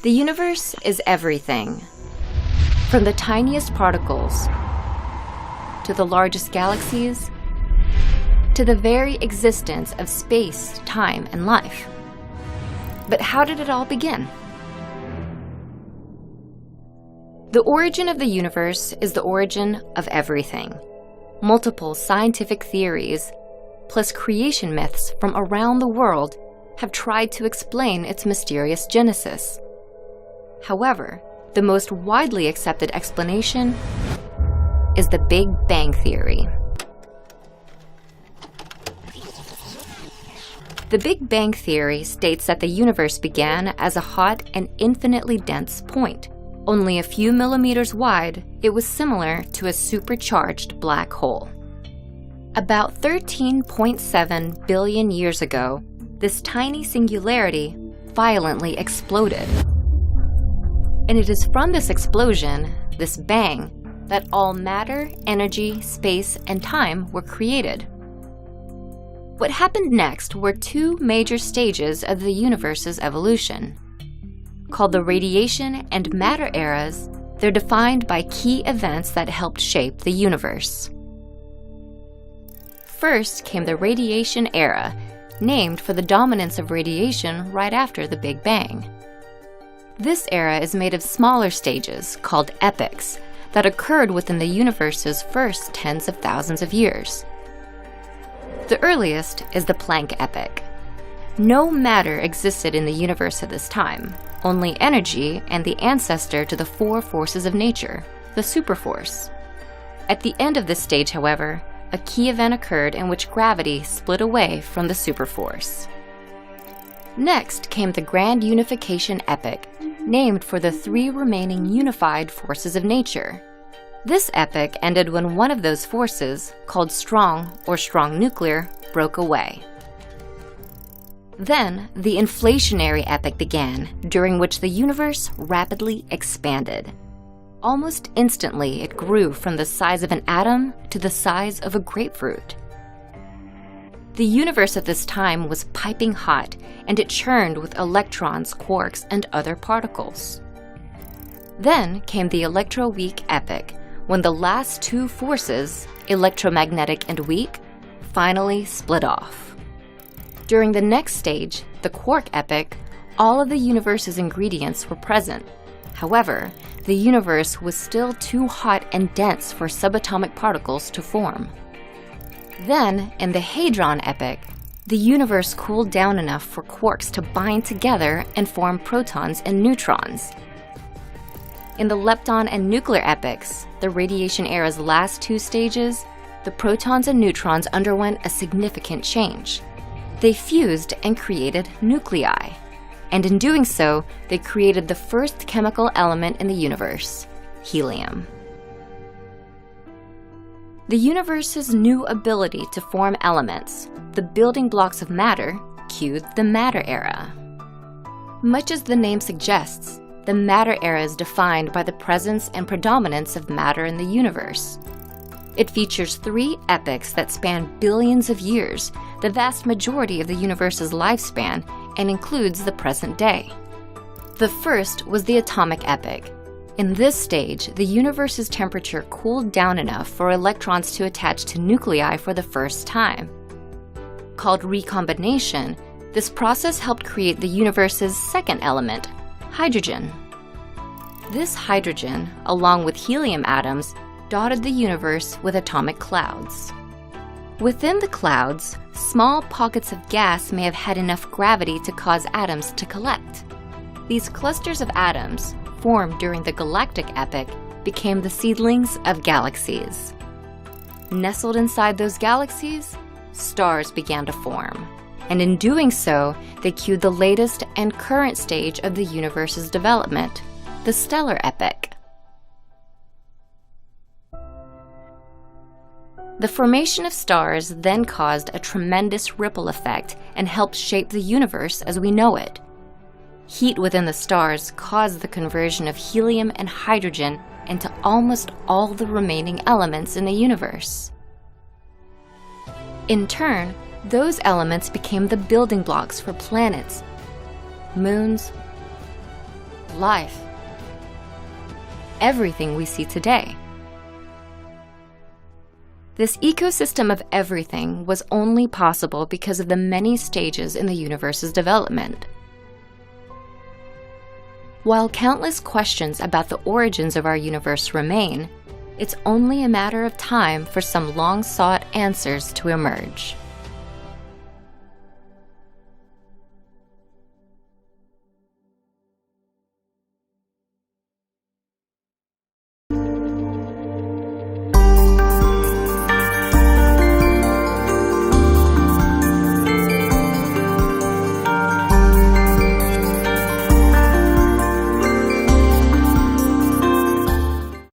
The universe is everything. From the tiniest particles, to the largest galaxies, to the very existence of space, time, and life. But how did it all begin? The origin of the universe is the origin of everything. Multiple scientific theories, plus creation myths from around the world, have tried to explain its mysterious genesis. However, the most widely accepted explanation is the Big Bang Theory. The Big Bang Theory states that the universe began as a hot and infinitely dense point. Only a few millimeters wide, it was similar to a supercharged black hole. About 13.7 billion years ago, this tiny singularity violently exploded. And it is from this explosion, this bang, that all matter, energy, space, and time were created. What happened next were two major stages of the universe's evolution. Called the radiation and matter eras, they're defined by key events that helped shape the universe. First came the radiation era, named for the dominance of radiation right after the Big Bang. This era is made of smaller stages, called epochs, that occurred within the universe's first tens of thousands of years. The earliest is the Planck epoch. No matter existed in the universe at this time, only energy and the ancestor to the four forces of nature, the superforce. At the end of this stage, however, a key event occurred in which gravity split away from the superforce. Next came the Grand Unification epoch, named for the three remaining unified forces of nature. This epoch ended when one of those forces, called strong or strong nuclear, broke away. Then, the inflationary epoch began, during which the universe rapidly expanded. Almost instantly, it grew from the size of an atom to the size of a grapefruit. The universe at this time was piping hot, and it churned with electrons, quarks, and other particles. Then came the electroweak epoch, when the last two forces, electromagnetic and weak, finally split off. During the next stage, the quark epoch, all of the universe's ingredients were present. However, the universe was still too hot and dense for subatomic particles to form. Then, in the Hadron epoch, the universe cooled down enough for quarks to bind together and form protons and neutrons. In the lepton and nuclear epochs, the radiation era's last two stages, the protons and neutrons underwent a significant change. They fused and created nuclei. And in doing so, they created the first chemical element in the universe, helium. The universe's new ability to form elements, the building blocks of matter, cued the matter era. Much as the name suggests, the matter era is defined by the presence and predominance of matter in the universe. It features three epochs that span billions of years, the vast majority of the universe's lifespan, and includes the present day. The first was the atomic epoch. In this stage, the universe's temperature cooled down enough for electrons to attach to nuclei for the first time. Called recombination, this process helped create the universe's second element, hydrogen. This hydrogen, along with helium atoms, dotted the universe with atomic clouds. Within the clouds, small pockets of gas may have had enough gravity to cause atoms to collect. These clusters of atoms, formed during the galactic epoch, became the seedlings of galaxies. Nestled inside those galaxies, stars began to form. And in doing so, they cued the latest and current stage of the universe's development, the stellar epoch. The formation of stars then caused a tremendous ripple effect and helped shape the universe as we know it. Heat within the stars caused the conversion of helium and hydrogen into almost all the remaining elements in the universe. In turn, those elements became the building blocks for planets, moons, life, everything we see today. This ecosystem of everything was only possible because of the many stages in the universe's development. While countless questions about the origins of our universe remain, it's only a matter of time for some long-sought answers to emerge.